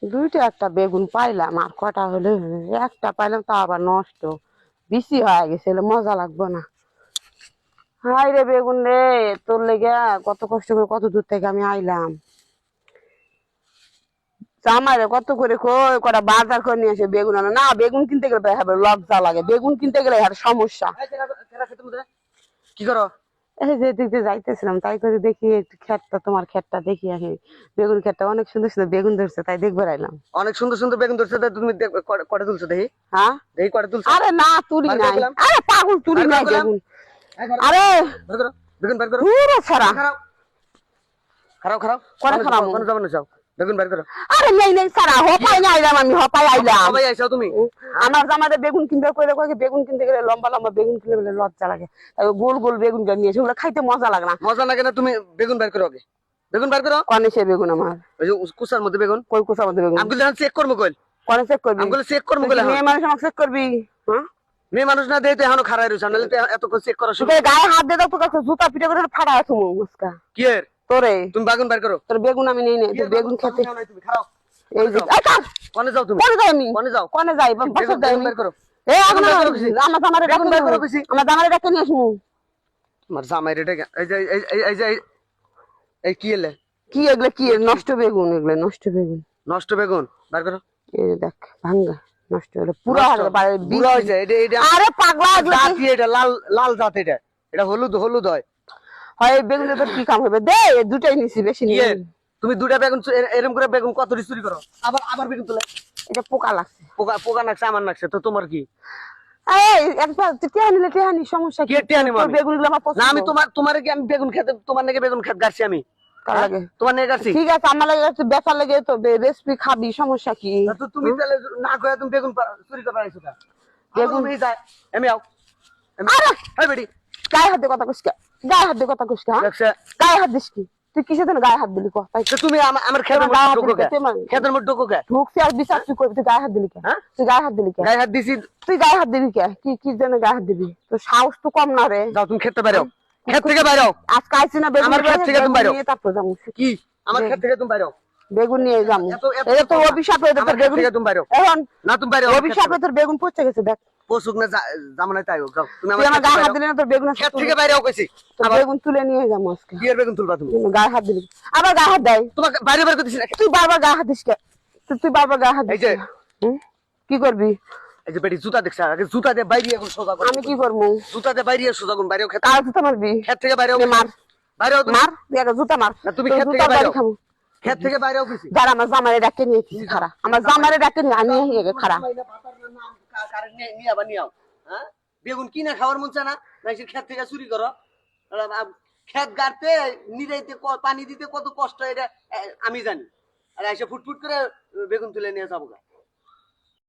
দুইটা একটা বেগুন পাইলাম, আর কটা হলে একটা পাইলাম, তা আবার নষ্ট, বেশি হয়ে গেছে, মজা লাগবে না। হাই রে বেগুন রে, তোর লেগে কত কষ্ট করে কত দূর থেকে আমি আইলাম। আমারে কত করে কই কটা বাজার করে নিয়ে আসে বেগুন আনা, না বেগুন কিনতে গেলে লজ্জা লাগে, বেগুন কিনতে গেলে সমস্যা। কি করো? এই যে দিক দিয়ে যাইতেছিলাম, তাই করে দেখি ক্ষেতটা, তোমার ক্ষেতটা দেখি আসি, বেগুন ক্ষেতটা অনেক সুন্দর সুন্দর বেগুন ধরছে, তাই দেখবে আইলাম। অনেক সুন্দর সুন্দর বেগুন ধরছে, তুমি কটা তুলছো দেখি? হ্যাঁ দেখি কটা তুলছো? আরে না তুলি নাই, আরে পাগল তুলি নাই বেগুন। আরে বেগুন বের করো, পুরো ছাড়া খারাপ খারাপ খারাপ করে খারাপ কোন যাবেন যাও, বেগুন বের করো। আরে নেই নেই ছাড়া, হপাই না আইলাম, আমি হপাই আইলাম। সবাই আইছো তুমি? আমার জামাতে বেগুন কিনতে কইলে কয় বেগুন কিনতে গেলে লম্বা লম্বা বেগুন কিনতে গেলে লজ্জা লাগে, তাই গোল গোল বেগুন নিয়ে সেগুলো খাইতে মজা লাগে না। মজা লাগে না? তুমি বেগুন বের করো আগে, বেগুন বের করো। কনে সে বেগুন আমার? ওই যে কুসার মধ্যে বেগুন। কই কুসার মধ্যে বেগুন? আমগুলো চেক করবো কই? কনে চেক করবি? আমগুলো চেক করবো কইলে মেয়ে মানুষ আমাকে চেক করবি? হ্যাঁ মেয়ে মানুষ না দেই তো এখনো খাড়াই রইছ, নালে তো এত করে চেক করা শুরু। তুই গায়ে হাত দে, তো তোর জুতা পিটা করে ফাড়া আছে মুস্কা কি এর? তোরে। তুমি বেগুন বের করো। তোর বেগুন আমি নেই নেই, তোর বেগুন খেতে। তুমি খাও। এই যে কোনে যাও তুমি? কোনে যাই আমি? কোনে যাও? কোনে যাই? বাসা যাই বের করো। এ এখন আমার জামারে বেগুন বের করো বেশি। আমার জামারে ডাকে নিয়ে আসমু। তোমার জামাই রেটে এই যে এই যে এই কি এলে? কি এগুলো? কি নষ্ট বেগুন? এগুলো নষ্ট বেগুন। নষ্ট বেগুন বের করো। এই দেখ ভাঙ্গা নষ্ট হলো পুরো বুড়া হইছে। এটা আরে পাগলা জাত কি? এটা লাল লাল জাত, এটা এটা হলুদ হলুদ হয়। হয় বেগুন তোর কি কাম হবে? দে দুটাই নিছি, বেশি নিয়ে। তুমি দুটা বেগুন এরকম করে বেগুন কত চুরি করো? আবার আবার বেগুন তুলে। এটা পোকা লাগছে। পোকা পোকা নাকছে, আমার নাকছে, তো তোমার কি? এই একবার টিয়া নিলে টিয়া নি, সমস্যা কি? বেগুন গুলো আমার পছন্দ না। আমি তোমার কি আমি বেগুন খেতে, তোমার নাকি বেগুন খেতে গাছি আমি? কার লাগে? তোমার নাকি গাছি? ঠিক আছে, আমার লাগে বেচার লাগে তো রেসিপি খাবি, সমস্যা কি? তো তুমি তাহলে না কইয়া তুমি বেগুন চুরি করে আইছো কা? বেগুন এই যায় আমি আও। আরে এই বেডি গায়ে হাত দিয়ে কথা কইছ কা? গায়ে হাত দিয়ে কথা কইছ কা? দেখছ গায়ে হাত দিস কি? তুই কিসের জন্য গায়ে হাত দিলি ক? তাই তো তুমি আমার খেতের মধ্যে ঢোকো কে? খেতের মধ্যে ঢোকো কে? ঢুকছি আর বিচার তুই করবি, তুই গায়ে হাত দিলি কে? তুই গায়ে হাত দিলি কে? গায়ে হাত দিছি। তুই গায়ে হাত দিবি কে? কি কি জন্য গায়ে হাত দিবি? তোর সাহস তো কম না রে। যাও তুমি খেতে বাইরে, ক্ষেত থেকে বাইরে। আজকে আইছি না বেগুন আমার ক্ষেত থেকে তুমি বাইরে। তারপর যাবো। কি আমার ক্ষেত থেকে তুমি বাইরে? বেগুন নিয়ে যাবো। এটা তো অভিশাপ হয়ে তোর বেগুন থেকে তুমি বাইরে। এখন না তুমি বাইরে। অভিশাপে তোর বেগুন পচে গেছে দেখ। পশুক না জামানায় তাই হোক। যাও তুমি আমার গায়ে হাত দিলি না, তোর বেগুন ক্ষেত থেকে বাইরেও কইছি। তোর বেগুন তুলে নিয়ে যাবো আজকে। কি এর বেগুন তুলবা তুমি? গায়ে হাত দিলি, আবার গায়ে হাত দেয়। তোমাকে বাইরে বের করতেছি না। তুই বারবার গায়ে হাত দিস কে? তুই বারবার গায়ে হাত দিস। এই যে কি করবি? এই যে বেটি জুতা দেখছ, আগে জুতা দিয়ে বাইরে এখন সোজা করো। আমি কি করবো? জুতা দিয়ে বাইরে সোজা করুন, বাইরেও খেতে। আর জুতা মারবি? ক্ষেত থেকে বাইরেও মার, বাইরেও মার একটা জুতা মার। না তুমি ক্ষেত থেকে বাইরেও। ক্ষেত থেকে বাইরেও কইছি। দাঁড়া আমার জামারে ডাকে নিয়ে কি খারা, আমার জামারে ডাকে নিয়ে আমি নিয়ে খারা। বেগুন কিনা খাওয়ার মন চায় না, নাকি ক্ষেত থেকে চুরি করো? ক্ষেত গাড়তে নিরাইতে পানি দিতে কত কষ্ট এটা আমি জানি, আর এসে ফুটফুট করে বেগুন তুলে নিয়ে যাবো।